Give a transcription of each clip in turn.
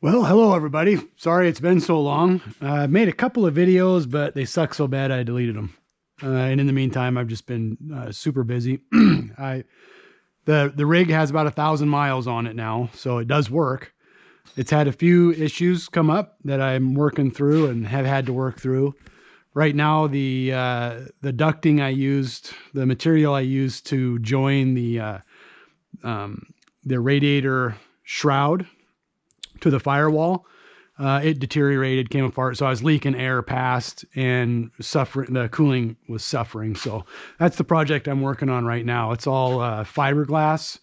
Well, hello everybody. Sorry it's been so long. I made a couple of videos, but they suck so bad I deleted them. And in the meantime, I've just been super busy. The rig has about 1,000 miles on it now, so it does work. It's had a few issues come up that I'm working through and have had to work through. Right now, the ducting I used, the material I used to join the radiator shroud to the firewall, it deteriorated, came apart. So I was leaking air past and suffering. The cooling was suffering. So that's the project I'm working on right now. It's all fiberglass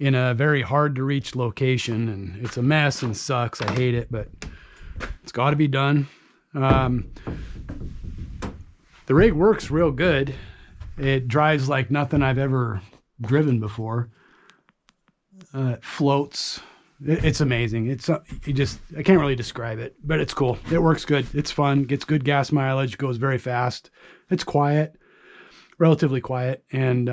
in a very hard to reach location, and it's a mess and sucks. I hate it, but it's got to be done. The rig works real good. It drives like nothing I've ever driven before. It floats. It's amazing. I can't really describe it, but it's cool. It works good. It's fun. Gets good gas mileage. Goes very fast. It's quiet, relatively quiet, and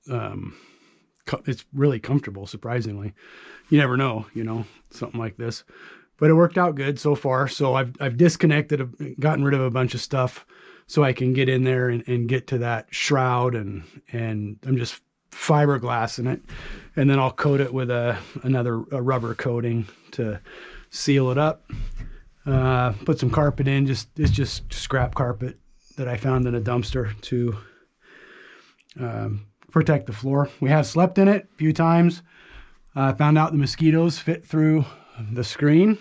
it's really comfortable. Surprisingly, you never know, something like this, but it worked out good so far. So I've disconnected, gotten rid of a bunch of stuff, so I can get in there and get to that shroud, and I'm just fiberglass in it, and then I'll coat it with another rubber coating to seal it up. Put some carpet in. It's just scrap carpet that I found in a dumpster to protect the floor. We have slept in it a few times. Found out the mosquitoes fit through the screen.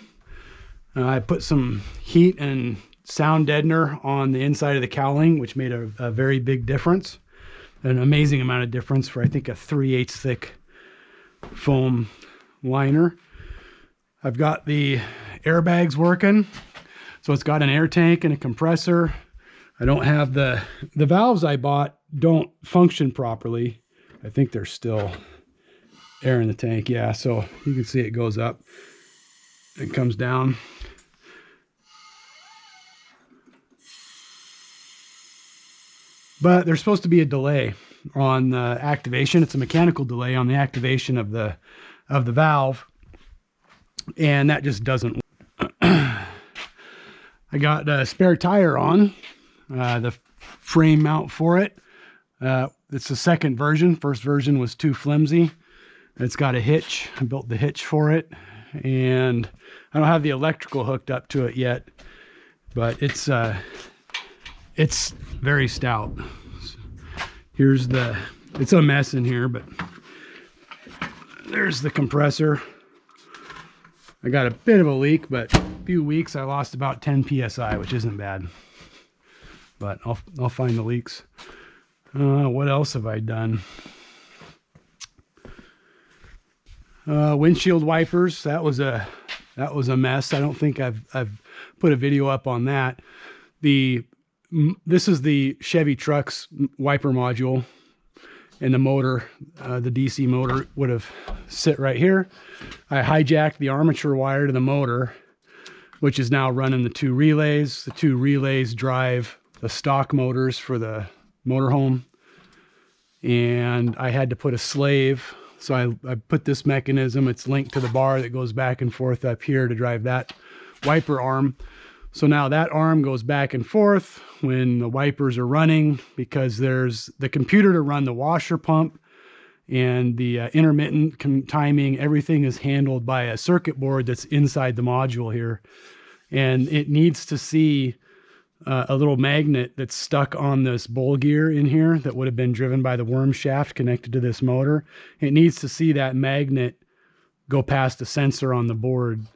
I put some heat and sound deadener on the inside of the cowling, which made a very big difference. An amazing amount of difference for, I think, a 3/8 thick foam liner. I've got the airbags working. So it's got an air tank and a compressor. I don't have the valves I bought don't function properly. I think there's still air in the tank. Yeah, so you can see it goes up. It comes down. But there's supposed to be a delay on the activation. It's a mechanical delay on the activation of the valve, and that just doesn't. I got a spare tire on the frame mount for it. It's the second version. First version was too flimsy. It's got a hitch. I built the hitch for it, and I don't have the electrical hooked up to it yet, but it's very stout. It's a mess in here, but there's the compressor. I got a bit of a leak, but a few weeks I lost about 10 PSI, which isn't bad, but I'll find the leaks. What else have I done? Windshield wipers. That was a mess. I don't think I've put a video up on that. This is the Chevy truck's wiper module, and the motor, the DC motor would have sit right here. I hijacked the armature wire to the motor, which is now running the two relays. The two relays drive the stock motors for the motorhome, and I had to put a slave. So I put this mechanism. It's linked to the bar that goes back and forth up here to drive that wiper arm. So now that arm goes back and forth when the wipers are running, because there's the computer to run the washer pump and the intermittent timing. Everything is handled by a circuit board that's inside the module here. And it needs to see a little magnet that's stuck on this bowl gear in here that would have been driven by the worm shaft connected to this motor. It needs to see that magnet go past a sensor on the board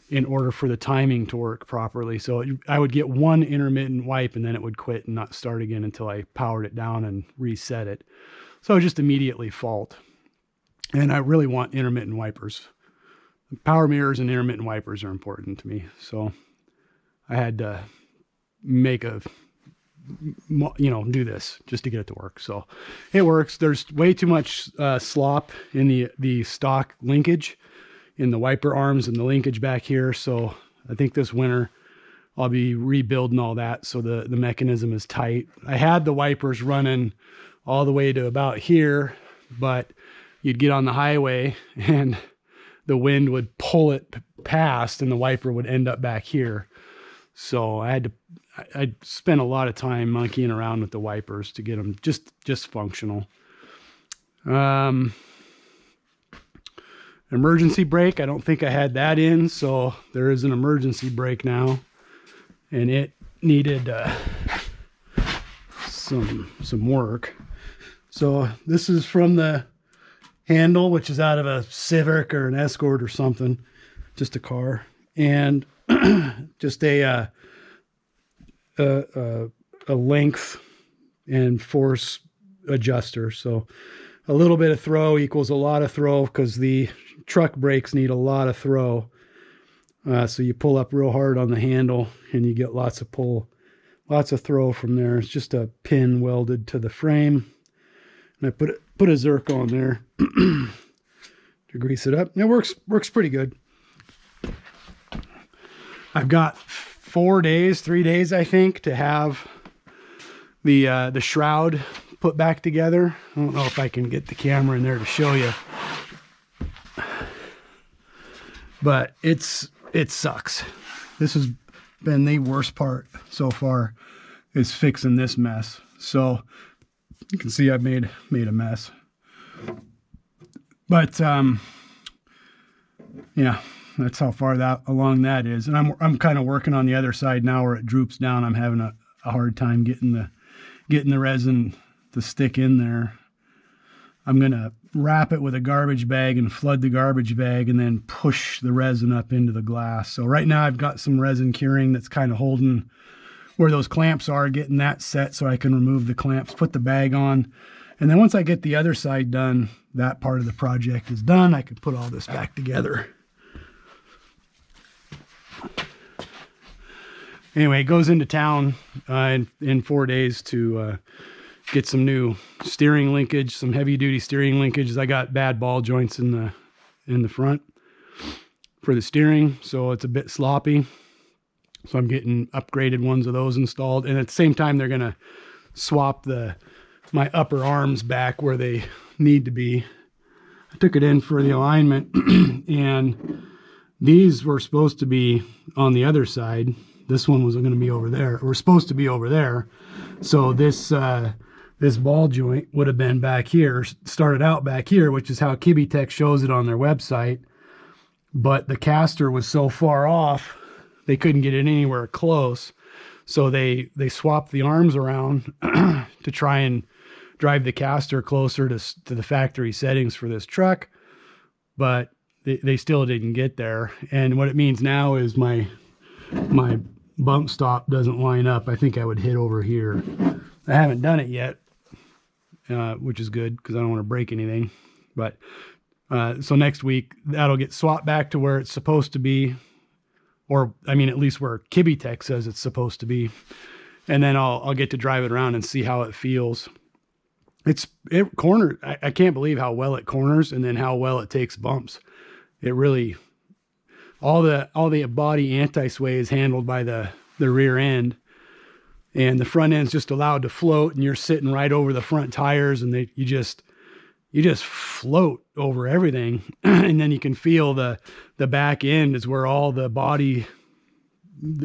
in order for the timing to work properly. So I would get one intermittent wipe, and then it would quit and not start again until I powered it down and reset it. So just immediately fault. And I really want intermittent wipers. Power mirrors and intermittent wipers are important to me. So I had to make do this just to get it to work. So it works. There's way too much slop in the stock linkage in the wiper arms and the linkage back here. So I think this winter I'll be rebuilding all that so the mechanism is tight. I had the wipers running all the way to about here, but you'd get on the highway and the wind would pull it past and the wiper would end up back here. So I spent a lot of time monkeying around with the wipers to get them just functional. Emergency brake, I don't think I had that in, so there is an emergency brake now, and it needed some work. So this is from the handle, which is out of a Civic or an Escort or something, just a car, and just a length and force adjuster. So a little bit of throw equals a lot of throw, because the truck brakes need a lot of throw. So you pull up real hard on the handle and you get lots of pull, lots of throw from there. It's just a pin welded to the frame. And I put a Zerk on there to grease it up. And it works pretty good. I've got 3 days, I think, to have the shroud put back together. I don't know if I can get the camera in there to show you, but it sucks. This has been the worst part so far, is fixing this mess. So you can see I've made a mess, but yeah, that's how far along that is. And I'm kind of working on the other side now where it droops down. I'm having a hard time getting the resin to stick in there. I'm gonna wrap it with a garbage bag and flood the garbage bag and then push the resin up into the glass. So right now I've got some resin curing that's kind of holding where those clamps are, getting that set so I can remove the clamps, put the bag on. And then once I get the other side done, that part of the project is done. I can put all this back together. Anyway, it goes into town in 4 days to get some new steering linkage, some heavy duty steering linkages. I got bad ball joints in the front for the steering, so it's a bit sloppy. So I'm getting upgraded ones of those installed. And at the same time, they're gonna swap my upper arms back where they need to be. I took it in for the alignment and these were supposed to be on the other side. This one was going to be over there. We're supposed to be over there. So this ball joint would have been back here, started out back here, which is how Kibitech shows it on their website. But the caster was so far off, they couldn't get it anywhere close. So they swapped the arms around to try and drive the caster closer to the factory settings for this truck. But they still didn't get there. And what it means now is my bump stop doesn't line up. I think I would hit over here. I haven't done it yet, which is good because I don't want to break anything. But so next week that'll get swapped back to where it's supposed to be, or I mean at least where Kibitech says it's supposed to be, and then I'll get to drive it around and see how it feels. It corners. I can't believe how well it corners and then how well it takes bumps. It really, all the body anti-sway is handled by the rear end, and the front end's just allowed to float, and you're sitting right over the front tires, and you just float over everything. And then you can feel the back end is where all the body,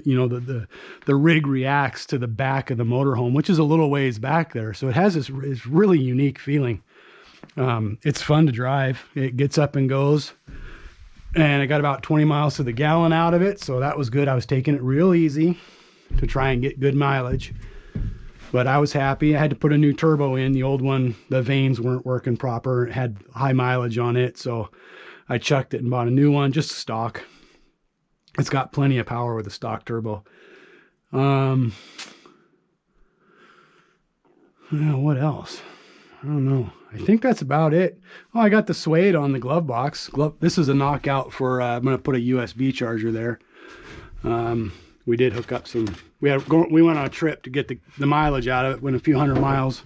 you know, the rig reacts to the back of the motorhome, which is a little ways back there. So it has this really unique feeling. It's fun to drive. It gets up and goes. And I got about 20 miles to the gallon out of it, so that was good. I was taking it real easy to try and get good mileage, but I was happy. I had to put a new turbo in. The old one, the vanes weren't working proper. It had high mileage on it, so I chucked it and bought a new one, just stock. It's got plenty of power with a stock turbo. What else? I don't know. I think that's about it. Oh, I got the suede on the glove box. This is a knockout for, I'm going to put a USB charger there. We did hook up some, we went on a trip to get the mileage out of it, went a few hundred miles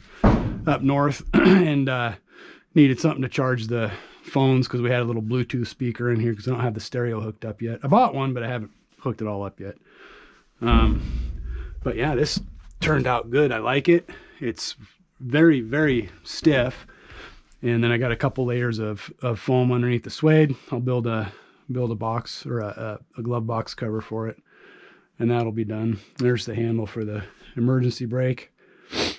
up north and needed something to charge the phones because we had a little Bluetooth speaker in here because I don't have the stereo hooked up yet. I bought one, but I haven't hooked it all up yet. But yeah, this turned out good. I like it. It's very, very stiff. And then I got a couple layers of foam underneath the suede. I'll build a box or a glove box cover for it, and that'll be done. There's the handle for the emergency brake. I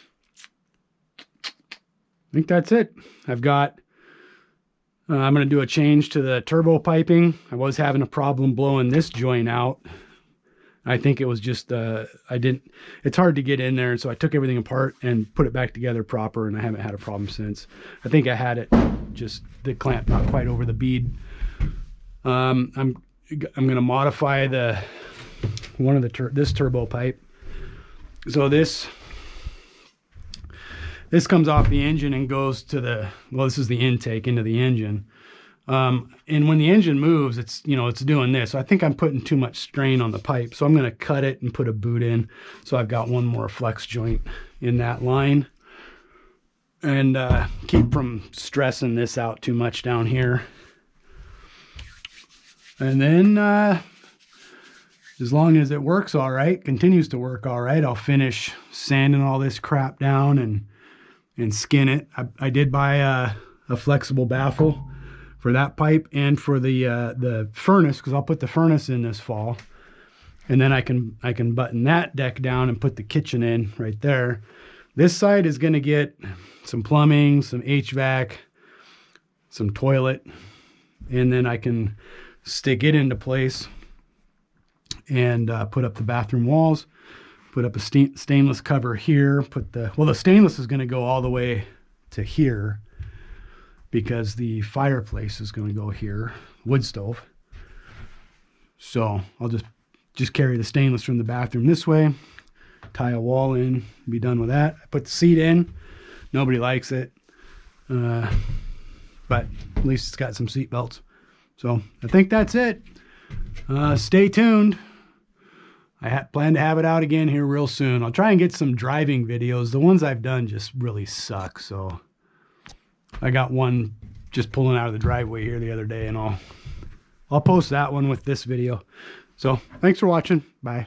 think that's it. I've got, I'm going to do a change to the turbo piping. I was having a problem blowing this joint out. I think it was just, it's hard to get in there. So I took everything apart and put it back together proper, and I haven't had a problem since. I think I had it just the clamp not quite over the bead. I'm going to modify this turbo pipe. So this comes off the engine and goes to this is the intake into the engine. And when the engine moves, it's doing this. So I think I'm putting too much strain on the pipe. So I'm going to cut it and put a boot in. So I've got one more flex joint in that line, and keep from stressing this out too much down here. And then as long as it works all right, continues to work all right, I'll finish sanding all this crap down and skin it. I did buy a flexible baffle for that pipe and for the furnace, because I'll put the furnace in this fall, and then I can button that deck down and put the kitchen in right there. This side is going to get some plumbing, some HVAC, some toilet, and then I can stick it into place and put up the bathroom walls, put up a stainless cover here, the stainless is going to go all the way to here, because the fireplace is going to go here, wood stove. So I'll just carry the stainless from the bathroom this way, tie a wall in, be done with that. I put the seat in. Nobody likes it, but at least it's got some seat belts. So I think that's it. Stay tuned. I plan to have it out again here real soon. I'll try and get some driving videos. The ones I've done just really suck. So I got one just pulling out of the driveway here the other day, and I'll post that one with this video. So thanks for watching. Bye.